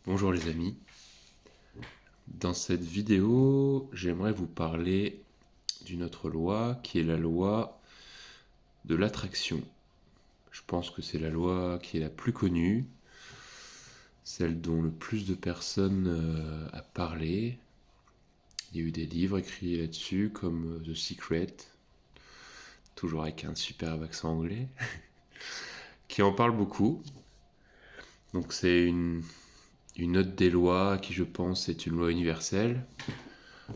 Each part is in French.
Bonjour les amis, dans cette vidéo j'aimerais vous parler d'une autre loi qui est la loi de l'attraction. Je pense que c'est la loi qui est la plus connue, celle dont le plus de personnes a parlé. Il y a eu des livres écrits là-dessus comme The Secret, toujours avec un superbe accent anglais, qui en parle beaucoup. Donc c'est une note des lois qui je pense est une loi universelle.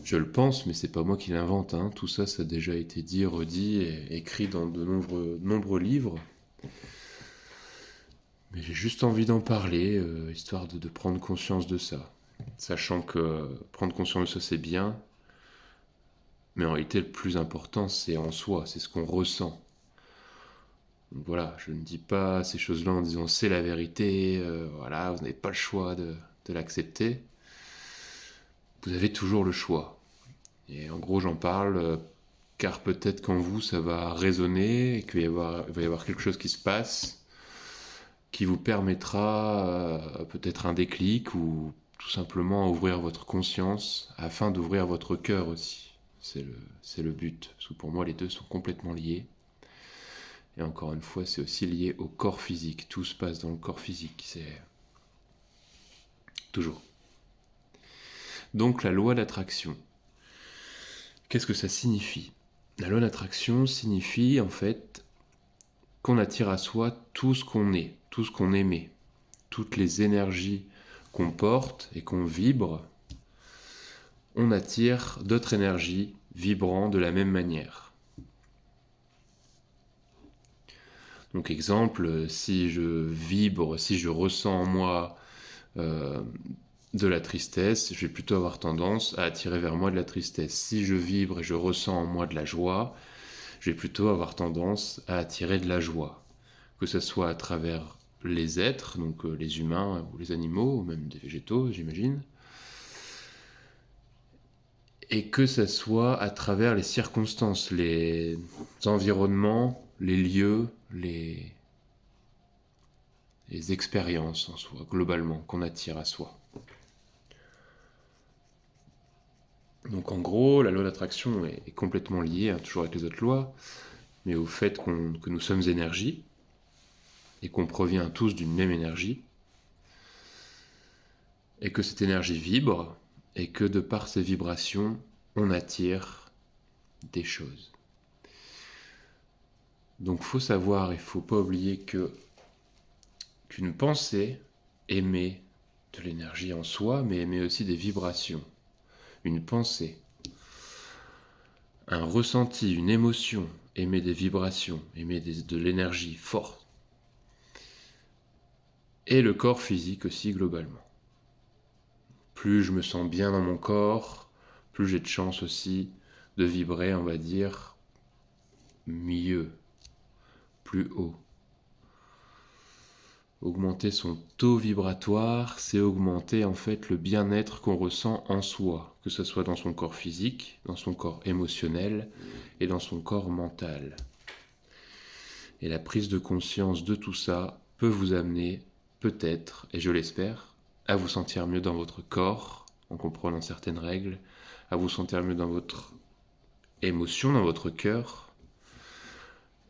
Je le pense, mais c'est pas moi qui l'invente, hein. Tout ça, ça a déjà été dit, redit et écrit dans de nombreux livres. Mais j'ai juste envie d'en parler, histoire de prendre conscience de ça. Sachant que prendre conscience de ça, c'est bien. Mais en réalité, le plus important, c'est en soi, c'est ce qu'on ressent. Donc voilà, je ne dis pas ces choses-là en disant c'est la vérité, voilà, vous n'avez pas le choix de l'accepter. Vous avez toujours le choix. Et en gros, j'en parle car peut-être qu'en vous, ça va résonner et qu'il va y avoir quelque chose qui se passe qui vous permettra peut-être un déclic ou tout simplement ouvrir votre conscience afin d'ouvrir votre cœur aussi. C'est le but. Parce que pour moi, les deux sont complètement liés. Et encore une fois, c'est aussi lié au corps physique. Tout se passe dans le corps physique. C'est toujours. Donc la loi d'attraction. Qu'est-ce que ça signifie? La loi d'attraction signifie en fait qu'on attire à soi tout ce qu'on est, tout ce qu'on émet, toutes les énergies qu'on porte et qu'on vibre, on attire d'autres énergies vibrant de la même manière. Donc exemple, si je vibre, si je ressens en moi de la tristesse, je vais plutôt avoir tendance à attirer vers moi de la tristesse. Si je vibre et je ressens en moi de la joie, je vais plutôt avoir tendance à attirer de la joie. Que ce soit à travers les êtres, donc les humains ou les animaux, ou même des végétaux, j'imagine, et que ce soit à travers les circonstances, les environnements, les lieux, les expériences en soi, globalement, qu'on attire à soi. Donc en gros, la loi d'attraction est complètement liée, hein, toujours avec les autres lois, mais au fait que nous sommes énergie, et qu'on provient tous d'une même énergie, et que cette énergie vibre, et que de par ces vibrations, on attire des choses. Donc faut savoir et faut pas oublier qu'une pensée émet de l'énergie en soi, mais émet aussi des vibrations. Une pensée, un ressenti, une émotion émet des vibrations, émet de l'énergie forte. Et le corps physique aussi globalement. Plus je me sens bien dans mon corps, plus j'ai de chance aussi de vibrer, on va dire, mieux, plus haut. Augmenter son taux vibratoire, c'est augmenter en fait le bien-être qu'on ressent en soi, que ce soit dans son corps physique, dans son corps émotionnel et dans son corps mental. Et la prise de conscience de tout ça peut vous amener, peut-être, et je l'espère, à vous sentir mieux dans votre corps, en comprenant certaines règles, à vous sentir mieux dans votre émotion, dans votre cœur,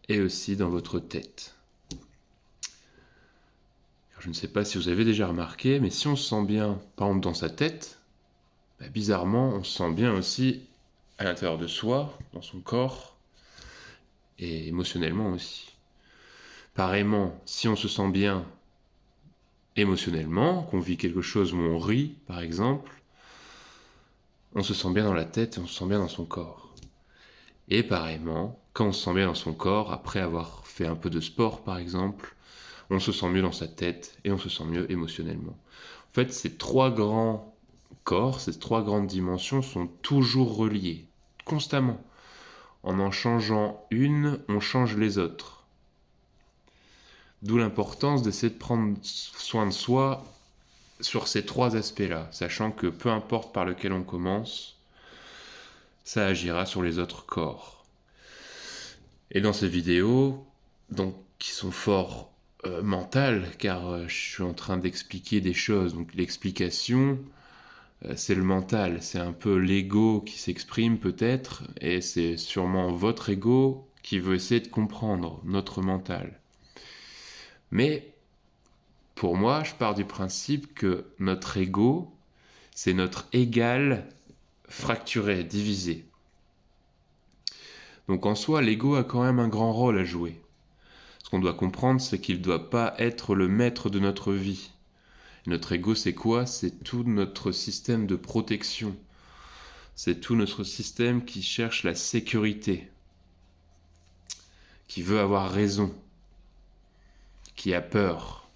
et aussi dans votre tête. Je ne sais pas si vous avez déjà remarqué, mais si on se sent bien, par exemple, dans sa tête, bizarrement, on se sent bien aussi à l'intérieur de soi, dans son corps, et émotionnellement aussi. Pareillement, si on se sent bien émotionnellement, qu'on vit quelque chose où on rit, par exemple, on se sent bien dans la tête et on se sent bien dans son corps. Et pareillement, quand on se sent bien dans son corps, après avoir fait un peu de sport, par exemple, on se sent mieux dans sa tête et on se sent mieux émotionnellement. En fait, ces trois grands corps, ces trois grandes dimensions sont toujours reliées, constamment. En changeant une, on change les autres. D'où l'importance d'essayer de prendre soin de soi sur ces trois aspects-là, sachant que peu importe par lequel on commence, ça agira sur les autres corps. Et dans ces vidéos, donc, qui sont fort mental, car je suis en train d'expliquer des choses. Donc l'explication, c'est le mental, c'est un peu l'ego qui s'exprime peut-être, et c'est sûrement votre ego qui veut essayer de comprendre notre mental. Mais pour moi, je pars du principe que notre ego, c'est notre égal fracturé, divisé. Donc en soi, l'ego a quand même un grand rôle à jouer. Ce qu'on doit comprendre, c'est qu'il ne doit pas être le maître de notre vie. Notre ego, c'est quoi? C'est tout notre système de protection. C'est tout notre système qui cherche la sécurité, qui veut avoir raison, qui a peur,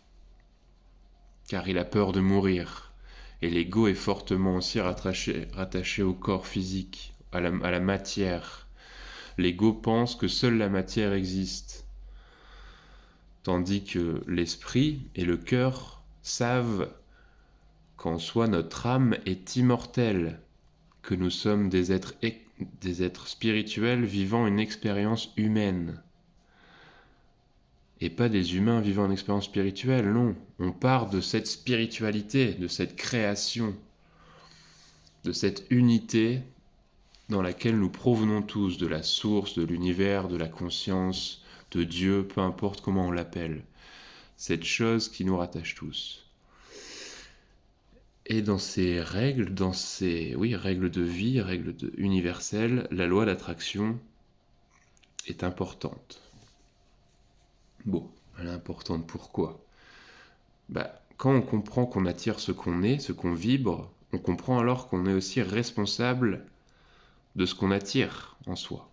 car il a peur de mourir. Et l'ego est fortement aussi rattaché au corps physique, à la matière. L'ego pense que seule la matière existe, tandis que l'esprit et le cœur savent qu'en soi notre âme est immortelle, que nous sommes des êtres spirituels vivant une expérience humaine. Et pas des humains vivant une expérience spirituelle, non. On part de cette spiritualité, de cette création, de cette unité dans laquelle nous provenons tous, de la source, de l'univers, de la conscience, de Dieu, peu importe comment on l'appelle. Cette chose qui nous rattache tous. Et dans ces règles, règles de vie, universelles, la loi d'attraction est importante. Bon, elle est importante pourquoi? Quand on comprend qu'on attire ce qu'on est, ce qu'on vibre, on comprend alors qu'on est aussi responsable de ce qu'on attire en soi.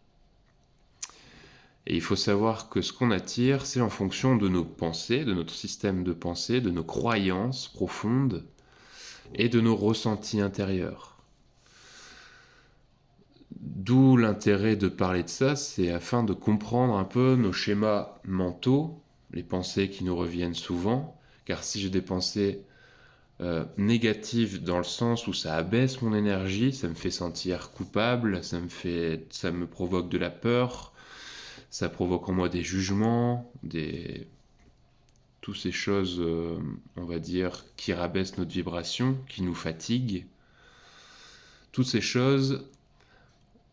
Et il faut savoir que ce qu'on attire, c'est en fonction de nos pensées, de notre système de pensée, de nos croyances profondes et de nos ressentis intérieurs. D'où l'intérêt de parler de ça, c'est afin de comprendre un peu nos schémas mentaux, les pensées qui nous reviennent souvent, car si j'ai des pensées négatives dans le sens où ça abaisse mon énergie, ça me fait sentir coupable, ça me provoque de la peur, ça provoque en moi des jugements, toutes ces choses, on va dire, qui rabaissent notre vibration, qui nous fatiguent. Toutes ces choses,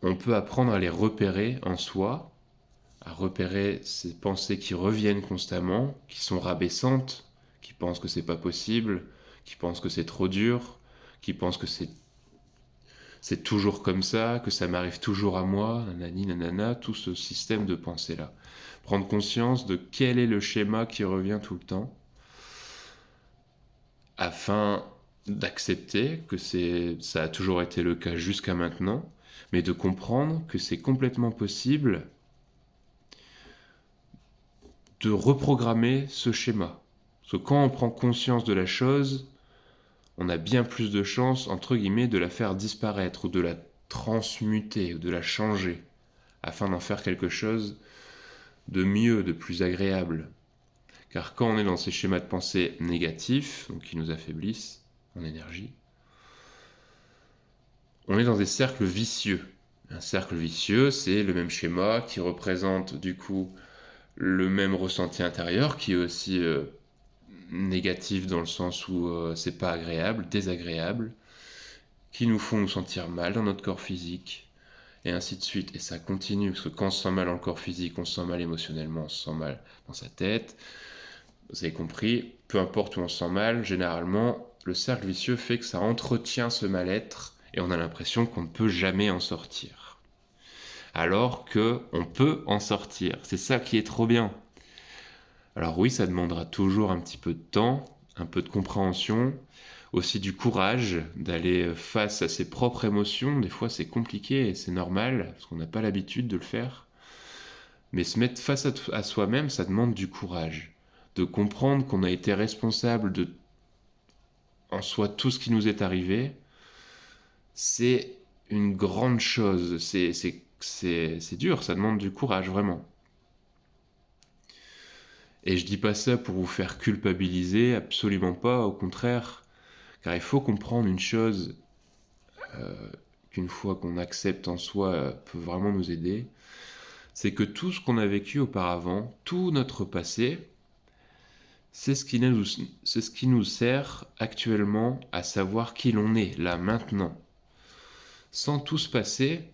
on peut apprendre à les repérer en soi, à repérer ces pensées qui reviennent constamment, qui sont rabaissantes, qui pensent que c'est pas possible, qui pensent que c'est trop dur, qui pensent que c'est toujours comme ça, que ça m'arrive toujours à moi, nanani, nanana, tout ce système de pensée-là. Prendre conscience de quel est le schéma qui revient tout le temps, afin d'accepter que ça a toujours été le cas jusqu'à maintenant, mais de comprendre que c'est complètement possible de reprogrammer ce schéma. Parce que quand on prend conscience de la chose, on a bien plus de chances, entre guillemets, de la faire disparaître, ou de la transmuter, ou de la changer, afin d'en faire quelque chose de mieux, de plus agréable. Car quand on est dans ces schémas de pensée négatifs, donc qui nous affaiblissent en énergie, on est dans des cercles vicieux. Un cercle vicieux, c'est le même schéma qui représente du coup le même ressenti intérieur, qui est aussi négatif dans le sens où c'est pas agréable, désagréable, qui nous font nous sentir mal dans notre corps physique, et ainsi de suite. Et ça continue, parce que quand on se sent mal dans le corps physique, on se sent mal émotionnellement, on se sent mal dans sa tête. Vous avez compris, peu importe où on se sent mal, généralement, le cercle vicieux fait que ça entretient ce mal-être, et on a l'impression qu'on ne peut jamais en sortir. Alors qu'on peut en sortir. C'est ça qui est trop bien. Alors oui, ça demandera toujours un petit peu de temps, un peu de compréhension, aussi du courage d'aller face à ses propres émotions. Des fois, c'est compliqué et c'est normal, parce qu'on n'a pas l'habitude de le faire. Mais se mettre face à soi-même, ça demande du courage. De comprendre qu'on a été responsable de, en soi, tout ce qui nous est arrivé, c'est une grande chose. C'est dur, ça demande du courage, vraiment. Et je dis pas ça pour vous faire culpabiliser, absolument pas, au contraire. Car il faut comprendre une chose qu'une fois qu'on accepte en soi peut vraiment nous aider, c'est que tout ce qu'on a vécu auparavant, tout notre passé, c'est ce qui nous sert actuellement à savoir qui l'on est, là, maintenant. Sans tout se passer,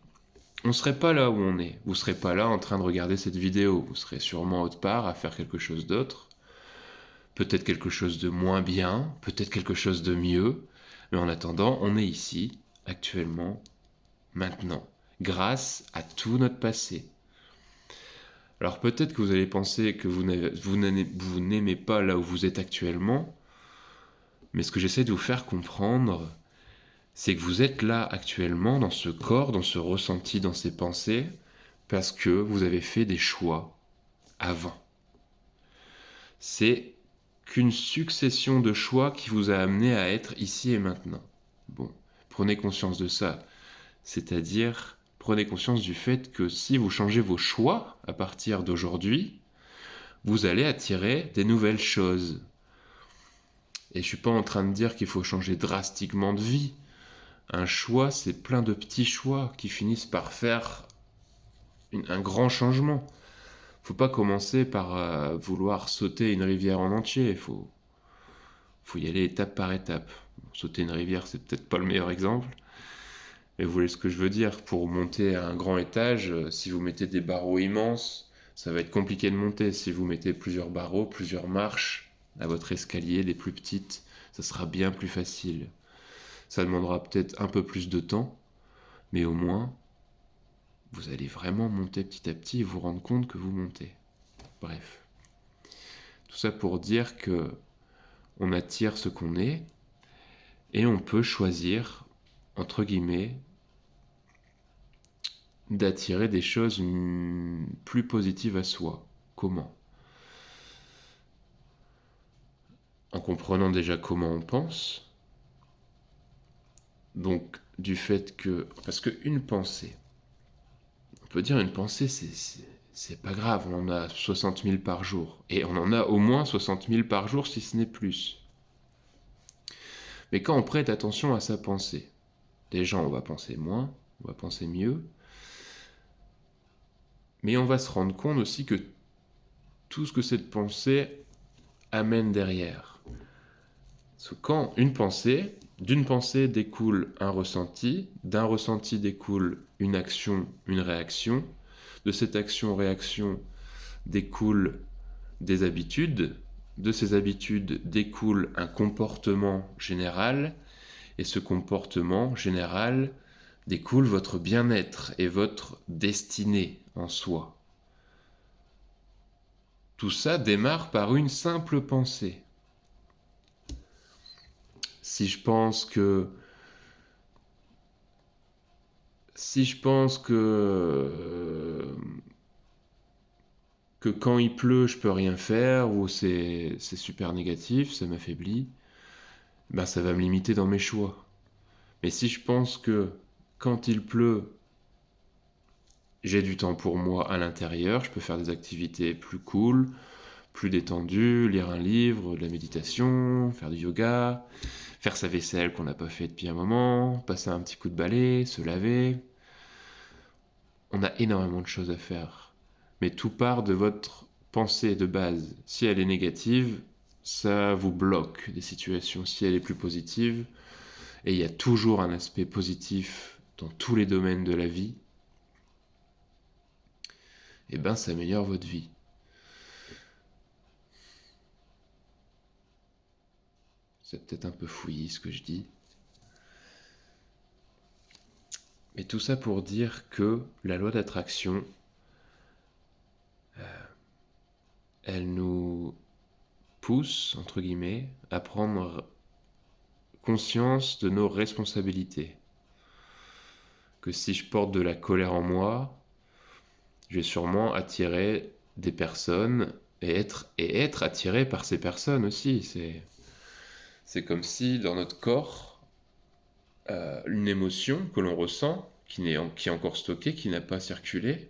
on ne serait pas là où on est. Vous ne serez pas là en train de regarder cette vidéo. Vous serez sûrement autre part à faire quelque chose d'autre. Peut-être quelque chose de moins bien, peut-être quelque chose de mieux. Mais en attendant, on est ici, actuellement, maintenant, grâce à tout notre passé. Alors peut-être que vous allez penser que vous n'aimez pas là où vous êtes actuellement, mais ce que j'essaie de vous faire comprendre, c'est que vous êtes là actuellement, dans ce corps, dans ce ressenti, dans ces pensées, parce que vous avez fait des choix avant. C'est qu'une succession de choix qui vous a amené à être ici et maintenant. Bon, prenez conscience de ça. C'est-à-dire, prenez conscience du fait que si vous changez vos choix à partir d'aujourd'hui, vous allez attirer des nouvelles choses. Et je ne suis pas en train de dire qu'il faut changer drastiquement de vie. Un choix, c'est plein de petits choix qui finissent par faire un grand changement. Faut pas commencer par vouloir sauter une rivière en entier. Faut y aller étape par étape. Sauter une rivière, c'est peut-être pas le meilleur exemple. Mais vous voyez ce que je veux dire. Pour monter à un grand étage, si vous mettez des barreaux immenses, ça va être compliqué de monter. Si vous mettez plusieurs barreaux, plusieurs marches à votre escalier, des plus petites, ça sera bien plus facile. Ça demandera peut-être un peu plus de temps, mais au moins, vous allez vraiment monter petit à petit et vous rendre compte que vous montez. Bref. Tout ça pour dire que on attire ce qu'on est et on peut choisir, entre guillemets, d'attirer des choses plus positives à soi. Comment ? En comprenant déjà comment on pense. Donc, du fait que... Parce qu'une pensée, on peut dire une pensée, c'est pas grave, on en a 60 000 par jour. Et on en a au moins 60 000 par jour, si ce n'est plus. Mais quand on prête attention à sa pensée, déjà on va penser moins, on va penser mieux, mais on va se rendre compte aussi que tout ce que cette pensée amène derrière. Parce que quand d'une pensée découle un ressenti, d'un ressenti découle une action, une réaction, de cette action-réaction découlent des habitudes, de ces habitudes découle un comportement général, et ce comportement général découle votre bien-être et votre destinée en soi. Tout ça démarre par une simple pensée. Si je pense que que quand il pleut, je peux rien faire, ou c'est super négatif, ça m'affaiblit, ben ça va me limiter dans mes choix. Mais si je pense que quand il pleut, j'ai du temps pour moi à l'intérieur, je peux faire des activités plus cool, plus détendues, lire un livre, de la méditation, faire du yoga, faire sa vaisselle qu'on n'a pas fait depuis un moment, passer un petit coup de balai, se laver. On a énormément de choses à faire. Mais tout part de votre pensée de base. Si elle est négative, ça vous bloque des situations. Si elle est plus positive, et il y a toujours un aspect positif dans tous les domaines de la vie, et ben ça améliore votre vie. C'est peut-être un peu fouillis ce que je dis. Mais tout ça pour dire que la loi d'attraction, elle nous pousse, entre guillemets, à prendre conscience de nos responsabilités. Que si je porte de la colère en moi, je vais sûrement attirer des personnes et être attiré par ces personnes aussi. C'est comme si dans notre corps, une émotion que l'on ressent, qui est encore stockée, qui n'a pas circulé,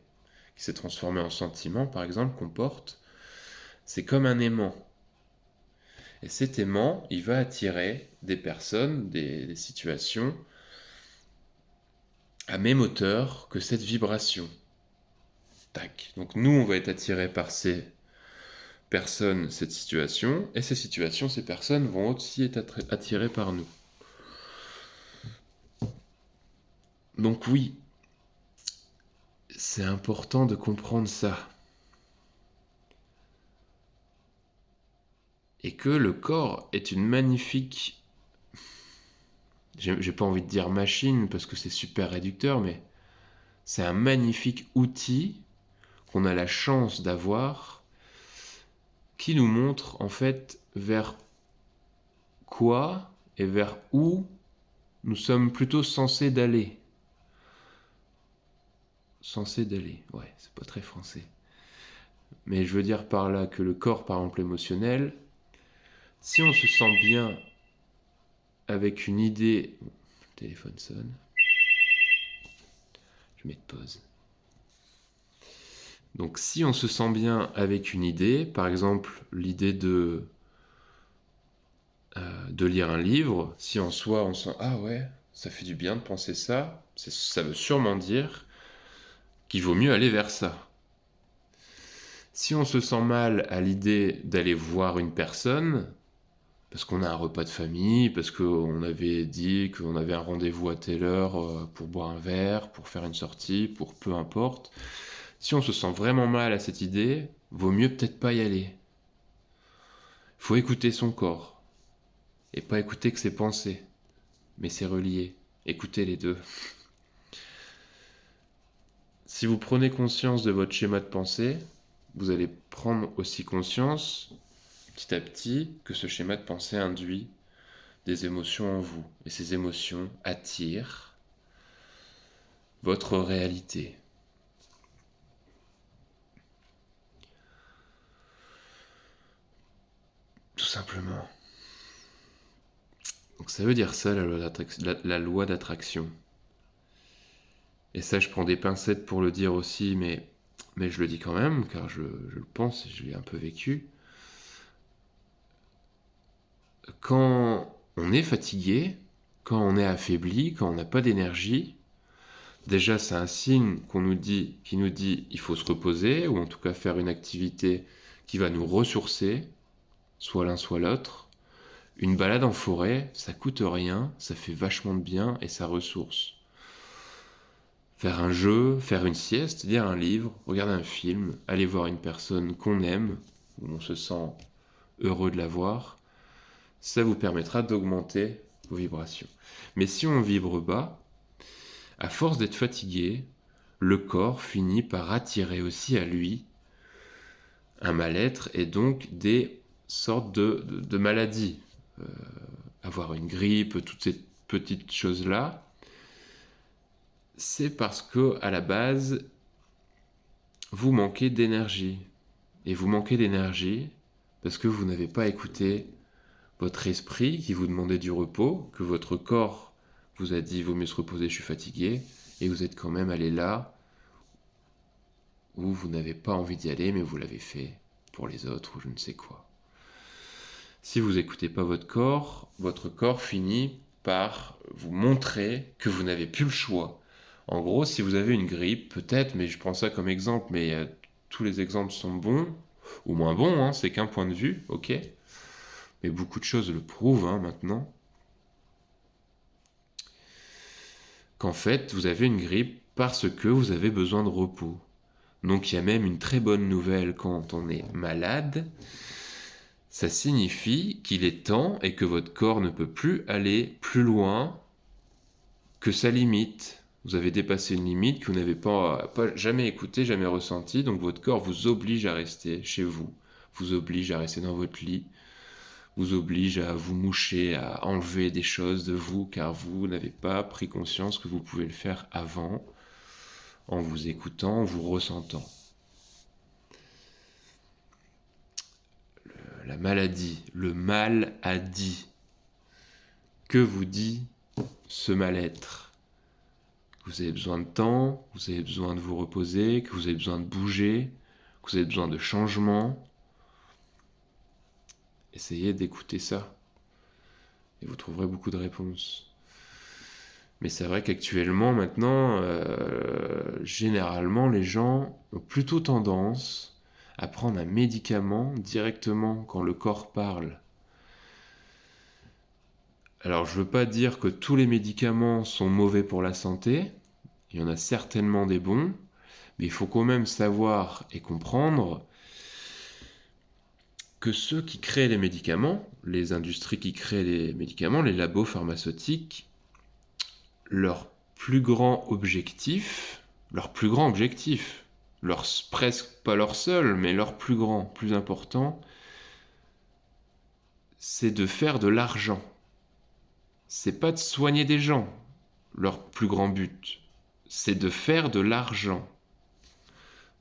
qui s'est transformée en sentiment, par exemple, qu'on porte, c'est comme un aimant. Et cet aimant, il va attirer des personnes, des situations à même hauteur que cette vibration. Tac. Donc nous, on va être attirés personnes cette situation, et ces situations, ces personnes vont aussi être attirées par nous. Donc oui, c'est important de comprendre ça. Et que le corps est une magnifique... J'ai pas envie de dire machine parce que c'est super réducteur, mais c'est un magnifique outil qu'on a la chance d'avoir qui nous montre en fait vers quoi et vers où nous sommes plutôt censés d'aller. Censés d'aller, ouais, c'est pas très français. Mais je veux dire par là que le corps, par exemple émotionnel, si on se sent bien avec une idée... Le téléphone sonne. Je mets de pause. Donc si on se sent bien avec une idée, par exemple l'idée de lire un livre, si en soi on sent ah ouais, ça fait du bien de penser ça, ça veut sûrement dire qu'il vaut mieux aller vers ça. Si on se sent mal à l'idée d'aller voir une personne, parce qu'on a un repas de famille, parce qu'on avait dit qu'on avait un rendez-vous à telle heure pour boire un verre, pour faire une sortie, pour peu importe, si on se sent vraiment mal à cette idée, vaut mieux peut-être pas y aller. Il faut écouter son corps, et pas écouter que ses pensées, mais c'est relié. Écoutez les deux. Si vous prenez conscience de votre schéma de pensée, vous allez prendre aussi conscience, petit à petit, que ce schéma de pensée induit des émotions en vous. Et ces émotions attirent votre réalité. Tout simplement. Donc ça veut dire ça, la loi d'attraction. Et ça, je prends des pincettes pour le dire aussi, mais je le dis quand même, car je le pense et je l'ai un peu vécu. Quand on est fatigué, quand on est affaibli, quand on n'a pas d'énergie, déjà c'est un signe qui nous dit il faut se reposer, ou en tout cas faire une activité qui va nous ressourcer, soit l'un soit l'autre. Une balade en forêt, ça coûte rien, ça fait vachement de bien et ça ressource. Faire un jeu, faire une sieste, lire un livre, regarder un film, aller voir une personne qu'on aime, où on se sent heureux de la voir, ça vous permettra d'augmenter vos vibrations. Mais si on vibre bas, à force d'être fatigué, le corps finit par attirer aussi à lui un mal-être et donc des sortes de maladies. Avoir une grippe, toutes ces petites choses-là, c'est parce que à la base, vous manquez d'énergie. Et vous manquez d'énergie parce que vous n'avez pas écouté votre esprit qui vous demandait du repos, que votre corps vous a dit il vaut mieux se reposer, je suis fatigué, et vous êtes quand même allé là où vous n'avez pas envie d'y aller, mais vous l'avez fait pour les autres ou je ne sais quoi. Si vous n'écoutez pas votre corps finit par vous montrer que vous n'avez plus le choix. En gros, si vous avez une grippe, peut-être, mais je prends ça comme exemple, mais tous les exemples sont bons, ou moins bons, hein, c'est qu'un point de vue, ok. Mais beaucoup de choses le prouvent maintenant. Qu'en fait, vous avez une grippe parce que vous avez besoin de repos. Donc il y a même une très bonne nouvelle quand on est malade. Ça signifie qu'il est temps et que votre corps ne peut plus aller plus loin que sa limite. Vous avez dépassé une limite que vous n'avez pas jamais écoutée, jamais ressentie, donc votre corps vous oblige à rester chez vous, vous oblige à rester dans votre lit, vous oblige à vous moucher, à enlever des choses de vous, car vous n'avez pas pris conscience que vous pouvez le faire avant, en vous écoutant, en vous ressentant. La maladie, le mal a dit. Que vous dit ce mal-être? Que vous avez besoin de temps, que vous avez besoin de vous reposer, que vous avez besoin de bouger, que vous avez besoin de changement. Essayez d'écouter ça. Et vous trouverez beaucoup de réponses. Mais c'est vrai qu'actuellement, maintenant, généralement, les gens ont plutôt tendance à prendre un médicament directement quand le corps parle. Alors je ne veux pas dire que tous les médicaments sont mauvais pour la santé, il y en a certainement des bons, mais il faut quand même savoir et comprendre que ceux qui créent les médicaments, les industries qui créent les médicaments, les labos pharmaceutiques, leur plus grand objectif, presque pas leur seul, mais leur plus grand, plus important, c'est de faire de l'argent. C'est pas de soigner des gens, leur plus grand but. C'est de faire de l'argent.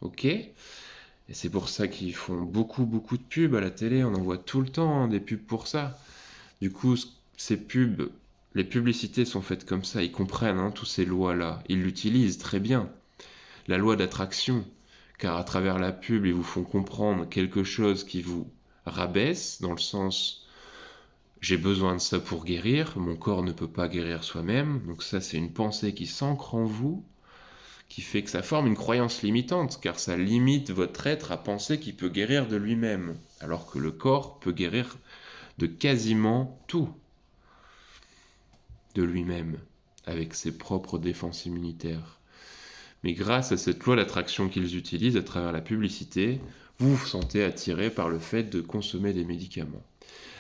Ok ? Et c'est pour ça qu'ils font beaucoup de pubs à la télé. On en voit tout le temps, des pubs pour ça. Du coup, ces pubs, les publicités sont faites comme ça. Ils comprennent toutes ces lois-là. Ils l'utilisent très bien. La loi d'attraction, car à travers la pub, ils vous font comprendre quelque chose qui vous rabaisse, dans le sens j'ai besoin de ça pour guérir, mon corps ne peut pas guérir soi-même, donc ça c'est une pensée qui s'ancre en vous, qui fait que ça forme une croyance limitante, car ça limite votre être à penser qu'il peut guérir de lui-même, alors que le corps peut guérir de quasiment tout de lui-même, avec ses propres défenses immunitaires. Mais grâce à cette loi d'attraction qu'ils utilisent à travers la publicité, vous vous sentez attiré par le fait de consommer des médicaments.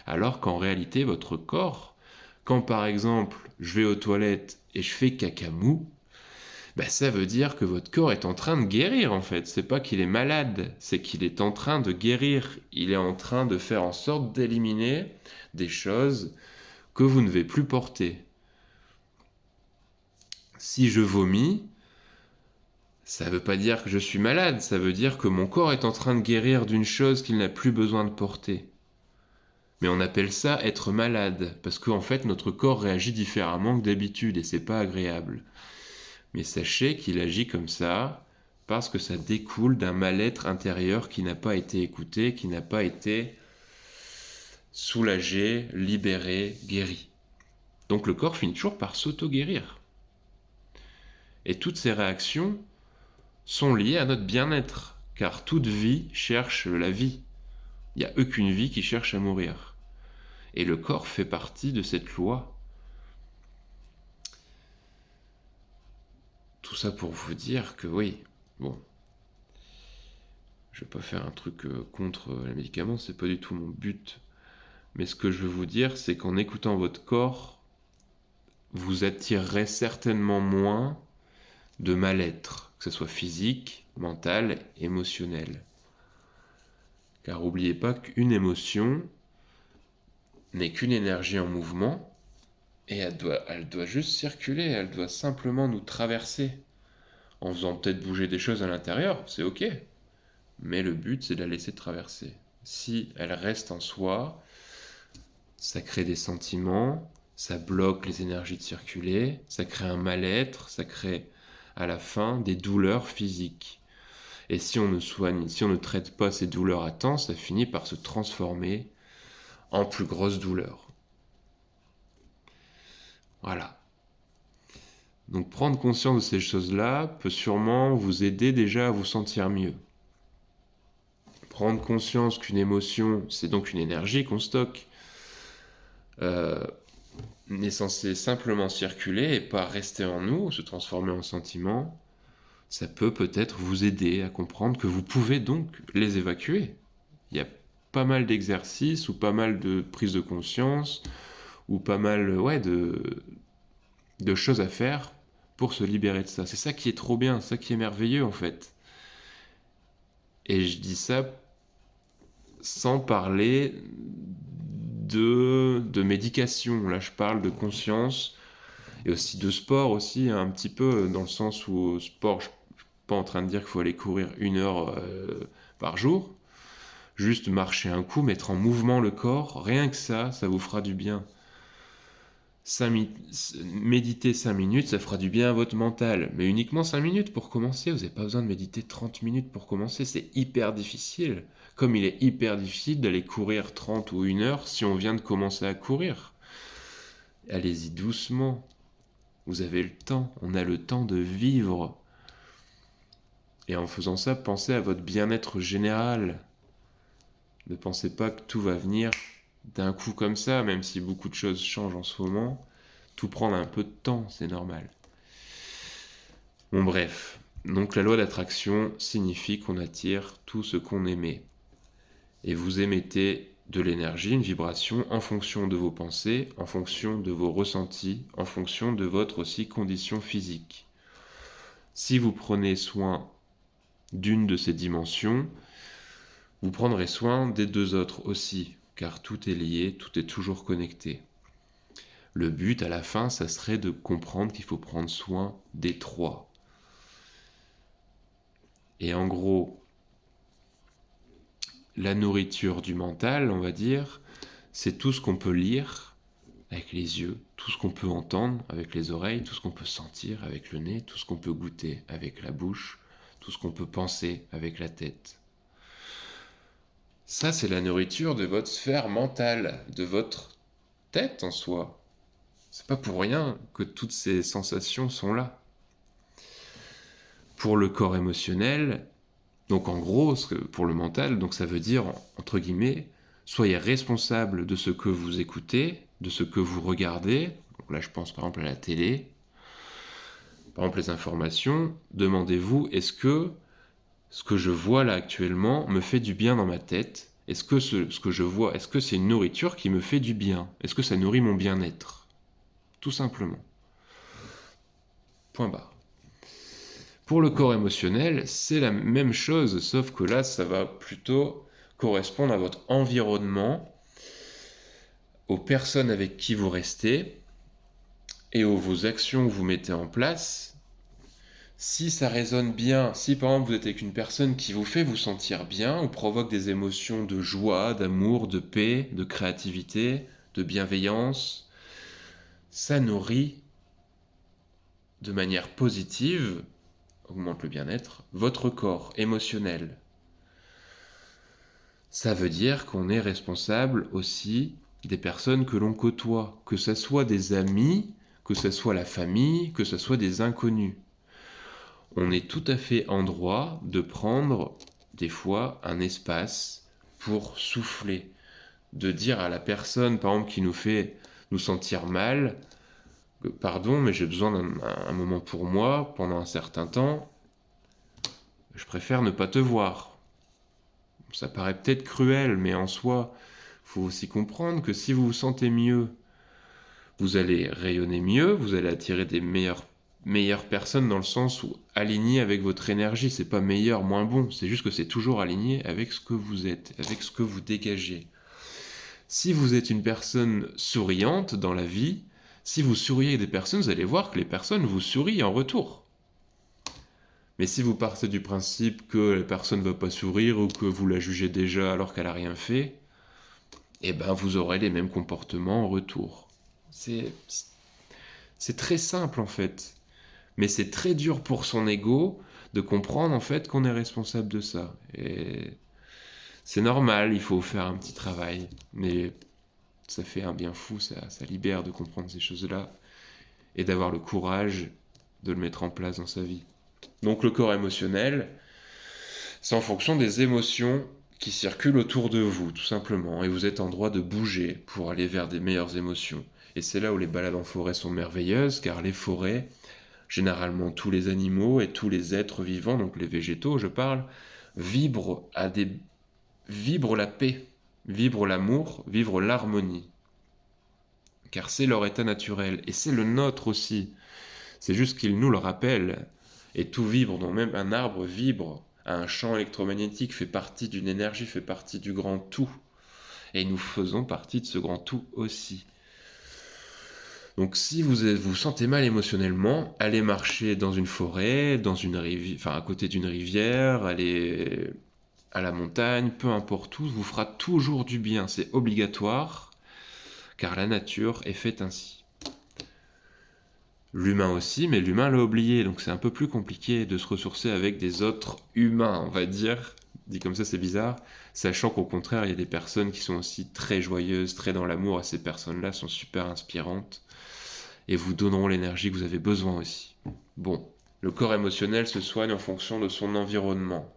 Alors qu'en réalité, votre corps, quand par exemple je vais aux toilettes et je fais caca mou, ça veut dire que votre corps est en train de guérir en fait. C'est pas qu'il est malade, c'est qu'il est en train de guérir. Il est en train de faire en sorte d'éliminer des choses que vous ne devez plus porter. Si je vomis, ça ne veut pas dire que je suis malade, ça veut dire que mon corps est en train de guérir d'une chose qu'il n'a plus besoin de porter. Mais on appelle ça être malade, parce qu'en fait notre corps réagit différemment que d'habitude et c'est pas agréable. Mais sachez qu'il agit comme ça parce que ça découle d'un mal-être intérieur qui n'a pas été écouté, qui n'a pas été soulagé, libéré, guéri. Donc le corps finit toujours par s'auto-guérir. Et toutes ces réactions sont liées à notre bien-être, car toute vie cherche la vie. Il n'y a aucune vie qui cherche à mourir. Et le corps fait partie de cette loi. Tout ça pour vous dire que oui, bon, je vais pas faire un truc contre les médicaments, c'est pas du tout mon but. Mais ce que je veux vous dire, c'est qu'en écoutant votre corps, vous attirerez certainement moins de mal-être, que ce soit physique, mental, émotionnel. Car n'oubliez pas qu'une émotion n'est qu'une énergie en mouvement, et elle doit juste circuler, elle doit simplement nous traverser. En faisant peut-être bouger des choses à l'intérieur, c'est ok. Mais le but, c'est de la laisser traverser. Si elle reste en soi, ça crée des sentiments, ça bloque les énergies de circuler, ça crée un mal-être, ça crée à la fin des douleurs physiques. Et si on ne traite pas ces douleurs à temps, ça finit par se transformer en plus grosses douleurs. Voilà. Donc prendre conscience de ces choses-là peut sûrement vous aider déjà à vous sentir mieux. Prendre conscience qu'une émotion, c'est donc une énergie qu'on stocke, est censée simplement circuler et pas rester en nous, se transformer en sentiment, ça peut peut-être vous aider à comprendre que vous pouvez donc les évacuer. Il y a pas mal d'exercices ou pas mal de prises de conscience ou pas mal de choses à faire pour se libérer de ça. C'est ça qui est trop bien, c'est ça qui est merveilleux en fait. Et je dis ça sans parler de médication. Là, je parle de conscience et aussi de sport aussi, un petit peu, dans le sens où au sport, je ne suis pas en train de dire qu'il faut aller courir 1 heure par jour. Juste marcher un coup, mettre en mouvement le corps, rien que ça vous fera du bien. Méditer 5 minutes, ça fera du bien à votre mental. Mais uniquement 5 minutes pour commencer. Vous n'avez pas besoin de méditer 30 minutes pour commencer. C'est hyper difficile. Comme il est hyper difficile d'aller courir 30 ou 1 heure si on vient de commencer à courir. Allez-y doucement. Vous avez le temps. On a le temps de vivre. Et en faisant ça, pensez à votre bien-être général. Ne pensez pas que tout va venir d'un coup comme ça, même si beaucoup de choses changent en ce moment. Tout prend un peu de temps, c'est normal. Bon bref, donc la loi d'attraction signifie qu'on attire tout ce qu'on émet. Et vous émettez de l'énergie, une vibration, en fonction de vos pensées, en fonction de vos ressentis, en fonction de votre aussi condition physique. Si vous prenez soin d'une de ces dimensions, vous prendrez soin des deux autres aussi, car tout est lié, tout est toujours connecté. Le but à la fin, ça serait de comprendre qu'il faut prendre soin des trois. Et en gros, la nourriture du mental, on va dire, c'est tout ce qu'on peut lire avec les yeux, tout ce qu'on peut entendre avec les oreilles, tout ce qu'on peut sentir avec le nez, tout ce qu'on peut goûter avec la bouche, tout ce qu'on peut penser avec la tête. Ça, c'est la nourriture de votre sphère mentale, de votre tête en soi. C'est pas pour rien que toutes ces sensations sont là. Pour le corps émotionnel, donc en gros, pour le mental, donc ça veut dire, entre guillemets, soyez responsable de ce que vous écoutez, de ce que vous regardez. Donc là, je pense par exemple à la télé. Par exemple, les informations. Demandez-vous, est-ce que ce que je vois là actuellement me fait du bien dans ma tête? Est-ce que ce que je vois, est-ce que c'est une nourriture qui me fait du bien? Est-ce que ça nourrit mon bien-être? Tout simplement. Point barre. Pour le corps émotionnel, c'est la même chose, sauf que là, ça va plutôt correspondre à votre environnement, aux personnes avec qui vous restez et aux vos actions que vous mettez en place. Si ça résonne bien, si par exemple vous êtes avec une personne qui vous fait vous sentir bien ou provoque des émotions de joie, d'amour, de paix, de créativité, de bienveillance, ça nourrit de manière positive, augmente le bien-être, votre corps émotionnel. Ça veut dire qu'on est responsable aussi des personnes que l'on côtoie, que ce soit des amis, que ce soit la famille, que ce soit des inconnus. On est tout à fait en droit de prendre des fois un espace pour souffler, de dire à la personne par exemple qui nous fait nous sentir mal, pardon mais j'ai besoin d'un moment pour moi pendant un certain temps, je préfère ne pas te voir. Ça paraît peut-être cruel, mais en soi, il faut aussi comprendre que si vous vous sentez mieux, vous allez rayonner mieux, vous allez attirer des meilleures personnes dans le sens où aligné avec votre énergie, c'est pas meilleur, moins bon, c'est juste que c'est toujours aligné avec ce que vous êtes, avec ce que vous dégagez. Si vous êtes une personne souriante dans la vie, si vous souriez des personnes, vous allez voir que les personnes vous sourient en retour. Mais si vous partez du principe que la personne ne va pas sourire ou que vous la jugez déjà alors qu'elle n'a rien fait, eh ben vous aurez les mêmes comportements en retour. C'est très simple en fait. Mais c'est très dur pour son ego de comprendre en fait qu'on est responsable de ça. Et c'est normal, il faut faire un petit travail. Mais ça fait un bien fou, ça libère de comprendre ces choses-là et d'avoir le courage de le mettre en place dans sa vie. Donc le corps émotionnel, c'est en fonction des émotions qui circulent autour de vous, tout simplement. Et vous êtes en droit de bouger pour aller vers des meilleures émotions. Et c'est là où les balades en forêt sont merveilleuses, car les forêts, généralement tous les animaux et tous les êtres vivants, donc les végétaux, je parle, vibrent la paix, vibrent l'amour, vibrent l'harmonie. Car c'est leur état naturel, et c'est le nôtre aussi. C'est juste qu'ils nous le rappellent. Et tout vibre, donc même un arbre vibre, un champ électromagnétique fait partie d'une énergie, fait partie du grand tout. Et nous faisons partie de ce grand tout aussi. Donc si vous vous sentez mal émotionnellement, allez marcher dans une forêt, dans une rivière, enfin à côté d'une rivière, allez à la montagne, peu importe où, vous fera toujours du bien, c'est obligatoire, car la nature est faite ainsi. L'humain aussi, mais l'humain l'a oublié, donc c'est un peu plus compliqué de se ressourcer avec des autres humains, on va dire. Dit comme ça, c'est bizarre, sachant qu'au contraire, il y a des personnes qui sont aussi très joyeuses, très dans l'amour, et ces personnes-là sont super inspirantes, et vous donneront l'énergie que vous avez besoin aussi. Bon, Le corps émotionnel se soigne en fonction de son environnement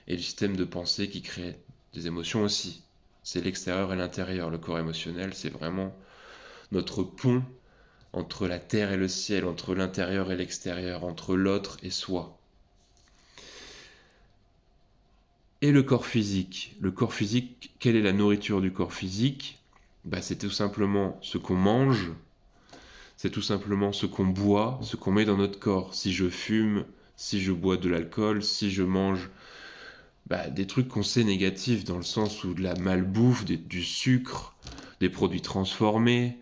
et du système de pensée qui crée des émotions aussi. C'est l'extérieur et l'intérieur. Le corps émotionnel, c'est vraiment notre pont entre la terre et le ciel, entre l'intérieur et l'extérieur, entre l'autre et soi. Et le corps physique. Le corps physique, quelle est la nourriture du corps physique ? C'est tout simplement ce qu'on mange, c'est tout simplement ce qu'on boit, ce qu'on met dans notre corps. Si je fume, si je bois de l'alcool, si je mange des trucs qu'on sait négatifs, dans le sens où de la malbouffe, du sucre, des produits transformés,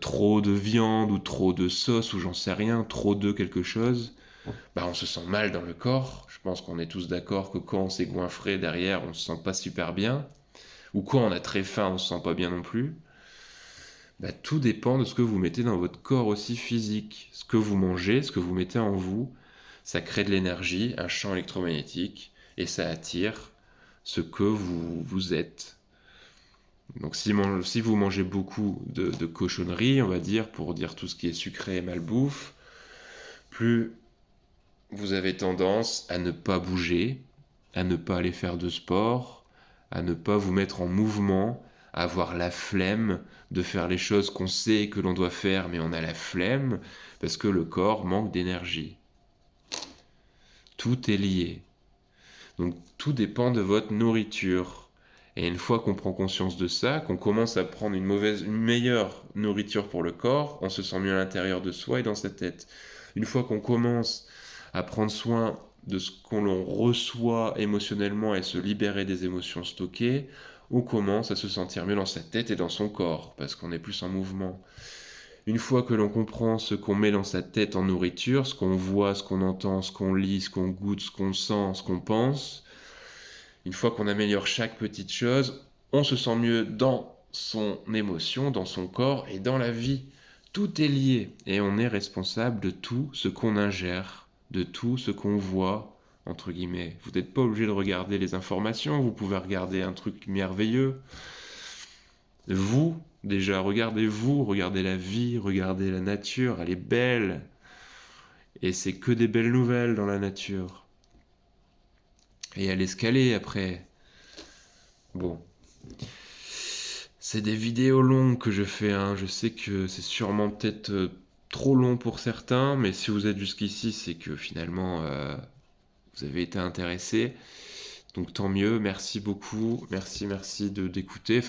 trop de viande ou trop de sauce ou j'en sais rien, trop de quelque chose, on se sent mal dans le corps. Je pense qu'on est tous d'accord que quand on s'est goinfré derrière, on se sent pas super bien. Ou quand on a très faim, on se sent pas bien non plus. Tout dépend de ce que vous mettez dans votre corps aussi physique. Ce que vous mangez, ce que vous mettez en vous, ça crée de l'énergie, un champ électromagnétique, et ça attire ce que vous êtes. Donc si vous mangez beaucoup de cochonneries, on va dire, pour dire tout ce qui est sucré et malbouffe, plus vous avez tendance à ne pas bouger, à ne pas aller faire de sport, à ne pas vous mettre en mouvement, à avoir la flemme de faire les choses qu'on sait que l'on doit faire, mais on a la flemme parce que le corps manque d'énergie. Tout est lié. Donc tout dépend de votre nourriture. Et une fois qu'on prend conscience de ça, qu'on commence à prendre une meilleure nourriture pour le corps, on se sent mieux à l'intérieur de soi et dans sa tête. Une fois qu'on commence à prendre soin de ce qu'on reçoit émotionnellement et se libérer des émotions stockées, on commence à se sentir mieux dans sa tête et dans son corps, parce qu'on est plus en mouvement. Une fois que l'on comprend ce qu'on met dans sa tête en nourriture, ce qu'on voit, ce qu'on entend, ce qu'on lit, ce qu'on goûte, ce qu'on sent, ce qu'on pense, une fois qu'on améliore chaque petite chose, on se sent mieux dans son émotion, dans son corps et dans la vie. Tout est lié et on est responsable de tout ce qu'on ingère, de tout ce qu'on voit, entre guillemets. Vous n'êtes pas obligé de regarder les informations, vous pouvez regarder un truc merveilleux. Vous, déjà, regardez la vie, regardez la nature, elle est belle. Et c'est que des belles nouvelles dans la nature. Et elle escalée après. Bon. C'est des vidéos longues que je fais, hein. Je sais que c'est sûrement peut-être trop long pour certains, mais si vous êtes jusqu'ici, c'est que finalement, vous avez été intéressé. Donc tant mieux, merci beaucoup, merci d'écouter.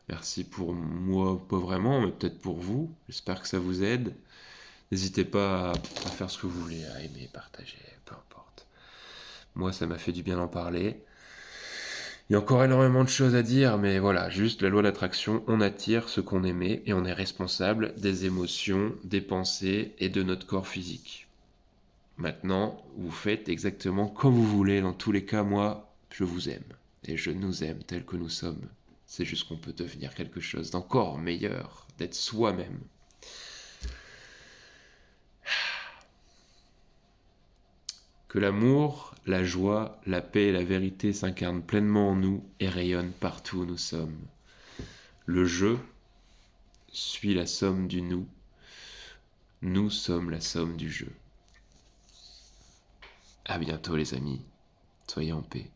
Merci pour moi, pas vraiment, mais peut-être pour vous. J'espère que ça vous aide. N'hésitez pas à faire ce que vous voulez, à aimer, partager, peu importe. Moi, ça m'a fait du bien d'en parler. Il y a encore énormément de choses à dire, mais voilà, juste la loi d'attraction, on attire ce qu'on aimait et on est responsable des émotions, des pensées et de notre corps physique. Maintenant, vous faites exactement comme vous voulez. Dans tous les cas, moi, je vous aime. Et je nous aime tels que nous sommes. C'est juste qu'on peut devenir quelque chose d'encore meilleur, d'être soi-même. Que l'amour, la joie, la paix et la vérité s'incarnent pleinement en nous et rayonnent partout où nous sommes. Le je suit la somme du nous. Nous sommes la somme du je. À bientôt les amis. Soyez en paix.